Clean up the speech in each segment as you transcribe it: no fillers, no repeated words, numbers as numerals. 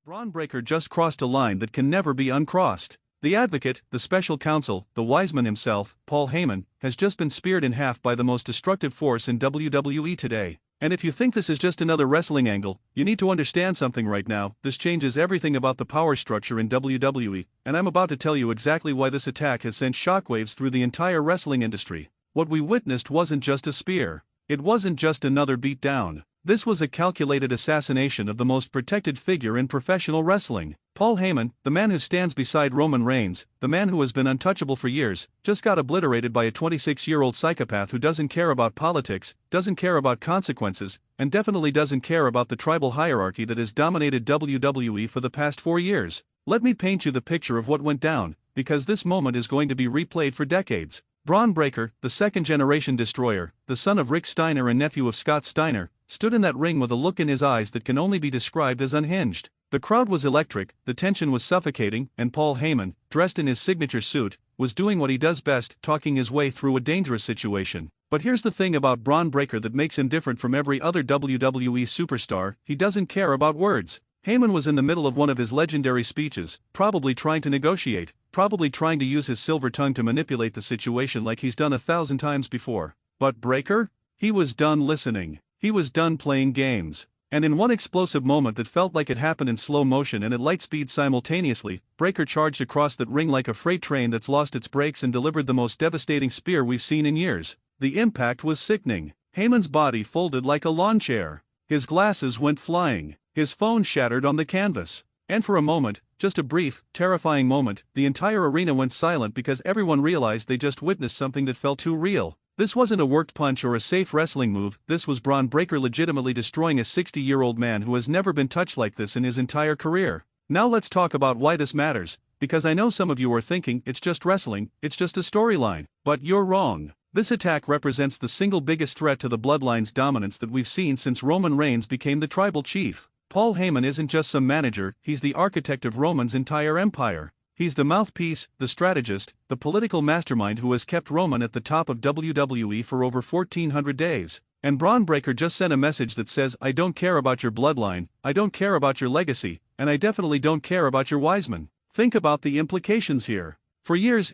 Bron Breakker just crossed a line that can never be uncrossed. The advocate, the special counsel, the wise man himself, Paul Heyman, has just been speared in half by the most destructive force in WWE today. And if you think this is just another wrestling angle, you need to understand something right now. This changes everything about the power structure in WWE, and I'm about to tell you exactly why this attack has sent shockwaves through the entire wrestling industry. What we witnessed wasn't just a spear. It wasn't just another beatdown. This was a calculated assassination of the most protected figure in professional wrestling. Paul Heyman, the man who stands beside Roman Reigns, the man who has been untouchable for years, just got obliterated by a 26-year-old psychopath who doesn't care about politics, doesn't care about consequences, and definitely doesn't care about the tribal hierarchy that has dominated WWE for the past 4 years. Let me paint you the picture of what went down, because this moment is going to be replayed for decades. Bron Breakker, the second-generation destroyer, the son of Rick Steiner and nephew of Scott Steiner, stood in that ring with a look in his eyes that can only be described as unhinged. The crowd was electric, the tension was suffocating, and Paul Heyman, dressed in his signature suit, was doing what he does best, talking his way through a dangerous situation. But here's the thing about Bron Breakker that makes him different from every other WWE superstar: he doesn't care about words. Heyman was in the middle of one of his legendary speeches, probably trying to negotiate, probably trying to use his silver tongue to manipulate the situation like he's done 1,000 times before. But Breakker? He was done listening. He was done playing games. And in one explosive moment that felt like it happened in slow motion and at light speed simultaneously, Breakker charged across that ring like a freight train that's lost its brakes and delivered the most devastating spear we've seen in years. The impact was sickening. Heyman's body folded like a lawn chair. His glasses went flying. His phone shattered on the canvas. And for a moment, just a brief, terrifying moment, the entire arena went silent because everyone realized they just witnessed something that felt too real. This wasn't a worked punch or a safe wrestling move, this was Bron Breakker legitimately destroying a 60-year-old man who has never been touched like this in his entire career. Now let's talk about why this matters, because I know some of you are thinking it's just wrestling, it's just a storyline. But you're wrong. This attack represents the single biggest threat to the Bloodline's dominance that we've seen since Roman Reigns became the tribal chief. Paul Heyman isn't just some manager, he's the architect of Roman's entire empire. He's the mouthpiece, the strategist, the political mastermind who has kept Roman at the top of WWE for over 1,400 days. And Bron Breakker just sent a message that says, I don't care about your bloodline, I don't care about your legacy, and I definitely don't care about your wiseman. Think about the implications here. For years,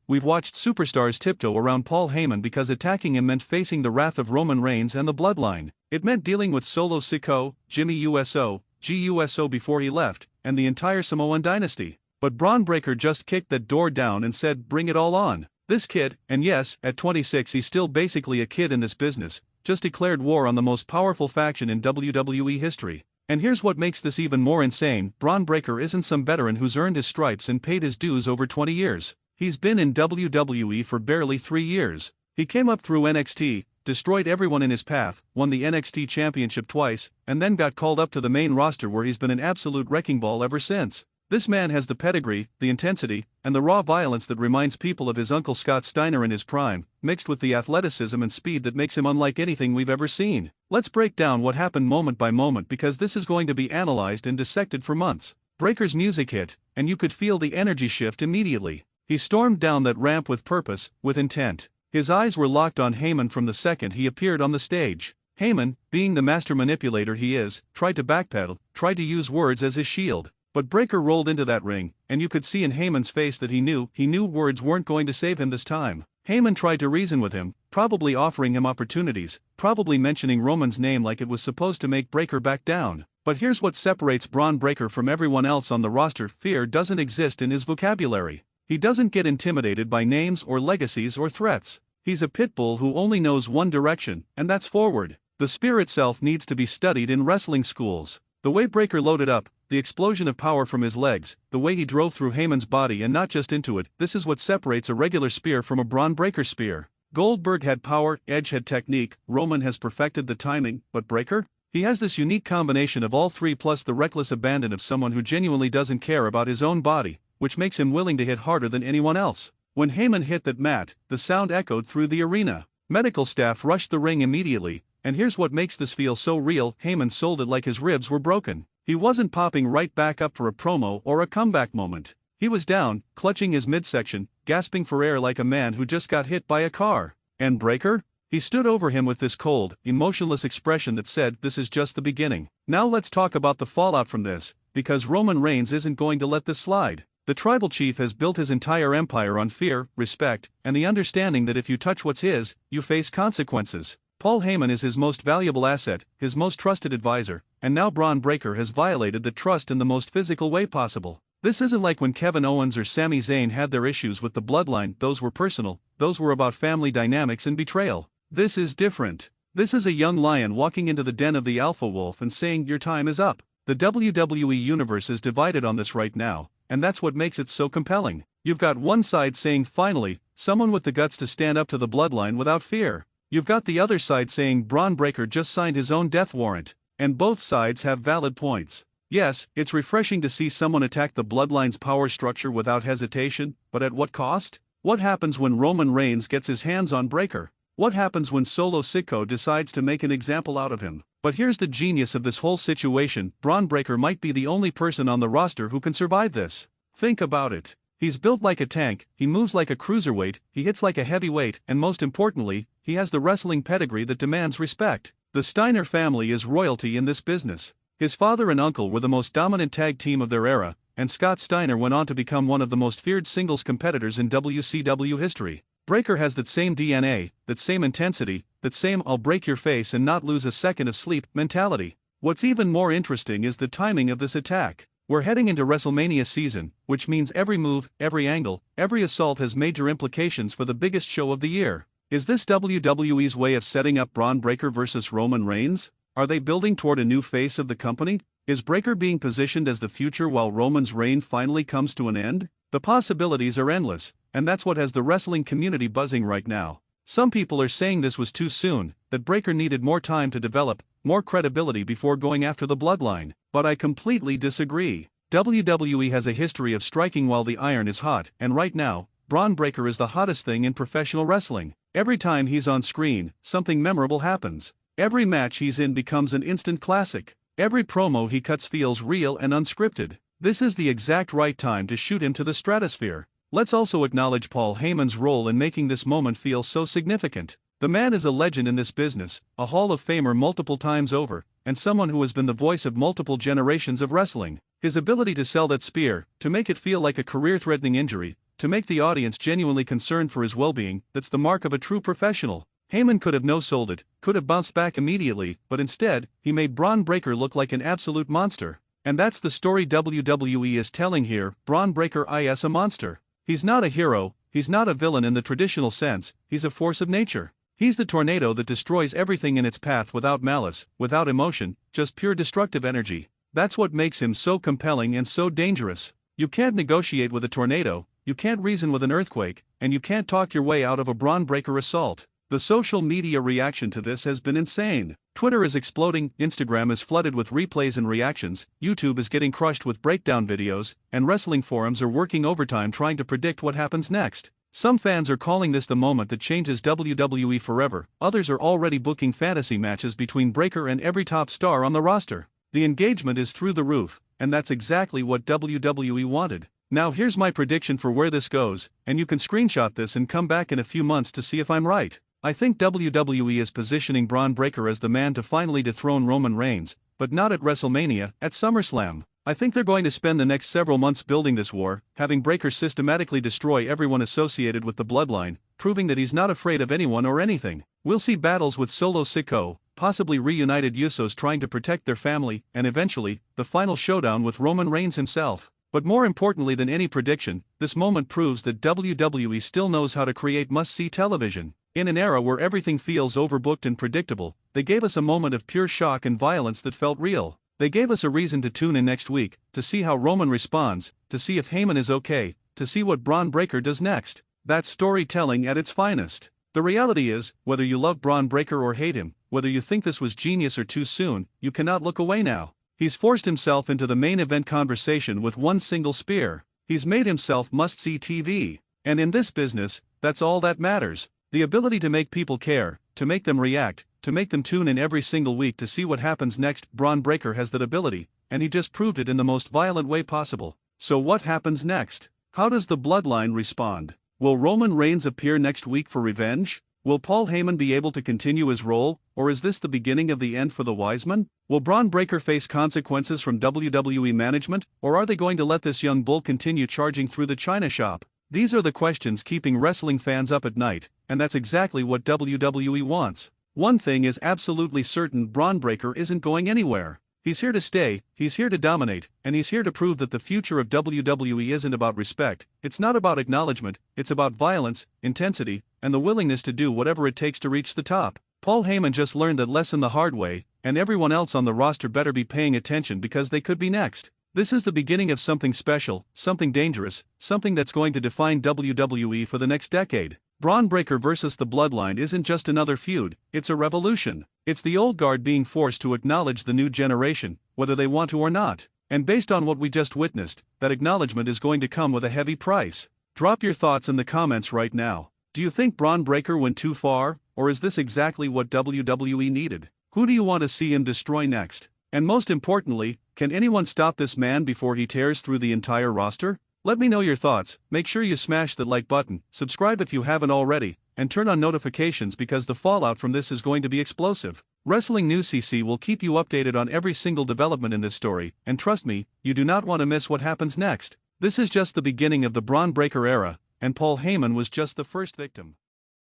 we've watched superstars tiptoe around Paul Heyman because attacking him meant facing the wrath of Roman Reigns and the bloodline. It meant dealing with Solo Sikoa, Jimmy USO, GUSO before he left, and the entire Samoan dynasty. But Bron Breakker just kicked that door down and said, bring it all on. This kid, and yes, at 26 he's still basically a kid in this business, just declared war on the most powerful faction in WWE history. And here's what makes this even more insane: Bron Breakker isn't some veteran who's earned his stripes and paid his dues over 20 years. He's been in WWE for barely 3 years. He came up through NXT, destroyed everyone in his path, won the NXT championship twice, and then got called up to the main roster where he's been an absolute wrecking ball ever since. This man has the pedigree, the intensity, and the raw violence that reminds people of his uncle Scott Steiner in his prime, mixed with the athleticism and speed that makes him unlike anything we've ever seen. Let's break down what happened moment by moment because this is going to be analyzed and dissected for months. Breakker's music hit, and you could feel the energy shift immediately. He stormed down that ramp with purpose, with intent. His eyes were locked on Heyman from the second he appeared on the stage. Heyman, being the master manipulator he is, tried to backpedal, tried to use words as his shield. But Breakker rolled into that ring, and you could see in Heyman's face that he knew words weren't going to save him this time. Heyman tried to reason with him, probably offering him opportunities, probably mentioning Roman's name like it was supposed to make Breakker back down. But here's what separates Bron Breakker from everyone else on the roster: fear doesn't exist in his vocabulary. He doesn't get intimidated by names or legacies or threats. He's a pit bull who only knows one direction, and that's forward. The spear itself needs to be studied in wrestling schools. The way Breakker loaded up, the explosion of power from his legs, the way he drove through Heyman's body and not just into it, this is what separates a regular spear from a Bron Breakker spear. Goldberg had power, Edge had technique, Roman has perfected the timing, but Breakker? He has this unique combination of all three plus the reckless abandon of someone who genuinely doesn't care about his own body, which makes him willing to hit harder than anyone else. When Heyman hit that mat, the sound echoed through the arena. Medical staff rushed the ring immediately, and here's what makes this feel so real: Heyman sold it like his ribs were broken. He wasn't popping right back up for a promo or a comeback moment. He was down, clutching his midsection, gasping for air like a man who just got hit by a car. And Breakker? He stood over him with this cold, emotionless expression that said, this is just the beginning. Now let's talk about the fallout from this, because Roman Reigns isn't going to let this slide. The tribal chief has built his entire empire on fear, respect, and the understanding that if you touch what's his, you face consequences. Paul Heyman is his most valuable asset, his most trusted advisor, and now Bron Breakker has violated the trust in the most physical way possible. This isn't like when Kevin Owens or Sami Zayn had their issues with the bloodline. Those were personal, those were about family dynamics and betrayal. This is different. This is a young lion walking into the den of the alpha wolf and saying your time is up. The WWE universe is divided on this right now, and that's what makes it so compelling. You've got one side saying finally, someone with the guts to stand up to the bloodline without fear. You've got the other side saying Bron Breakker just signed his own death warrant, and both sides have valid points. Yes, it's refreshing to see someone attack the bloodline's power structure without hesitation, but at what cost? What happens when Roman Reigns gets his hands on Breakker? What happens when Solo Sikoa decides to make an example out of him? But here's the genius of this whole situation: Bron Breakker might be the only person on the roster who can survive this. Think about it. He's built like a tank, he moves like a cruiserweight, he hits like a heavyweight, and most importantly, he has the wrestling pedigree that demands respect. The Steiner family is royalty in this business. His father and uncle were the most dominant tag team of their era, and Scott Steiner went on to become one of the most feared singles competitors in WCW history. Breakker has that same DNA, that same intensity, that same I'll break your face and not lose a second of sleep mentality. What's even more interesting is the timing of this attack. We're heading into WrestleMania season, which means every move, every angle, every assault has major implications for the biggest show of the year. Is this WWE's way of setting up Bron Breakker versus Roman Reigns? Are they building toward a new face of the company? Is Breakker being positioned as the future while Roman's reign finally comes to an end? The possibilities are endless, and that's what has the wrestling community buzzing right now. Some people are saying this was too soon, that Breakker needed more time to develop, more credibility before going after the bloodline, but I completely disagree. WWE has a history of striking while the iron is hot, and right now, Bron Breakker is the hottest thing in professional wrestling. Every time he's on screen, something memorable happens. Every match he's in becomes an instant classic. Every promo he cuts feels real and unscripted. This is the exact right time to shoot him to the stratosphere. Let's also acknowledge Paul Heyman's role in making this moment feel so significant. The man is a legend in this business, a Hall of Famer multiple times over, and someone who has been the voice of multiple generations of wrestling. His ability to sell that spear, to make it feel like a career-threatening injury, to make the audience genuinely concerned for his well-being, that's the mark of a true professional. Heyman could have no-sold it, could have bounced back immediately, but instead, he made Bron Breakker look like an absolute monster. And that's the story WWE is telling here. Bron Breakker is a monster. He's not a hero, he's not a villain in the traditional sense, he's a force of nature. He's the tornado that destroys everything in its path without malice, without emotion, just pure destructive energy. That's what makes him so compelling and so dangerous. You can't negotiate with a tornado, you can't reason with an earthquake, and you can't talk your way out of a Bron Breakker assault. The social media reaction to this has been insane. Twitter is exploding, Instagram is flooded with replays and reactions, YouTube is getting crushed with breakdown videos, and wrestling forums are working overtime trying to predict what happens next. Some fans are calling this the moment that changes WWE forever, others are already booking fantasy matches between Breakker and every top star on the roster. The engagement is through the roof, and that's exactly what WWE wanted. Now here's my prediction for where this goes, and you can screenshot this and come back in a few months to see if I'm right. I think WWE is positioning Bron Breakker as the man to finally dethrone Roman Reigns, but not at WrestleMania, at SummerSlam. I think they're going to spend the next several months building this war, having Breakker systematically destroy everyone associated with the bloodline, proving that he's not afraid of anyone or anything. We'll see battles with Solo Sikoa, possibly reunited Usos trying to protect their family, and eventually, the final showdown with Roman Reigns himself. But more importantly than any prediction, this moment proves that WWE still knows how to create must-see television. In an era where everything feels overbooked and predictable, they gave us a moment of pure shock and violence that felt real. They gave us a reason to tune in next week, to see how Roman responds, to see if Heyman is okay, to see what Bron Breakker does next. That's storytelling at its finest. The reality is, whether you love Bron Breakker or hate him, whether you think this was genius or too soon, you cannot look away now. He's forced himself into the main event conversation with one single spear. He's made himself must-see TV. And in this business, that's all that matters. The ability to make people care, to make them react, to make them tune in every single week to see what happens next. Bron Breakker has that ability, and he just proved it in the most violent way possible. So what happens next? How does the bloodline respond? Will Roman Reigns appear next week for revenge? Will Paul Heyman be able to continue his role, or is this the beginning of the end for the Wiseman? Will Bron Breakker face consequences from WWE management, or are they going to let this young bull continue charging through the China shop? These are the questions keeping wrestling fans up at night, and that's exactly what WWE wants. One thing is absolutely certain: Bron Breakker isn't going anywhere. He's here to stay, he's here to dominate, and he's here to prove that the future of WWE isn't about respect, it's not about acknowledgement, it's about violence, intensity, and the willingness to do whatever it takes to reach the top. Paul Heyman just learned that lesson the hard way, and everyone else on the roster better be paying attention because they could be next. This is the beginning of something special, something dangerous, something that's going to define WWE for the next decade. Bron Breakker versus the Bloodline isn't just another feud, it's a revolution. It's the old guard being forced to acknowledge the new generation, whether they want to or not. And based on what we just witnessed, that acknowledgement is going to come with a heavy price. Drop your thoughts in the comments right now. Do you think Bron Breakker went too far, or is this exactly what WWE needed? Who do you want to see him destroy next? And most importantly, can anyone stop this man before he tears through the entire roster? Let me know your thoughts. Make sure you smash that like button, subscribe if you haven't already, and turn on notifications because the fallout from this is going to be explosive. Wrestling News CC will keep you updated on every single development in this story, and trust me, you do not want to miss what happens next. This is just the beginning of the Bron Breakker era, and Paul Heyman was just the first victim.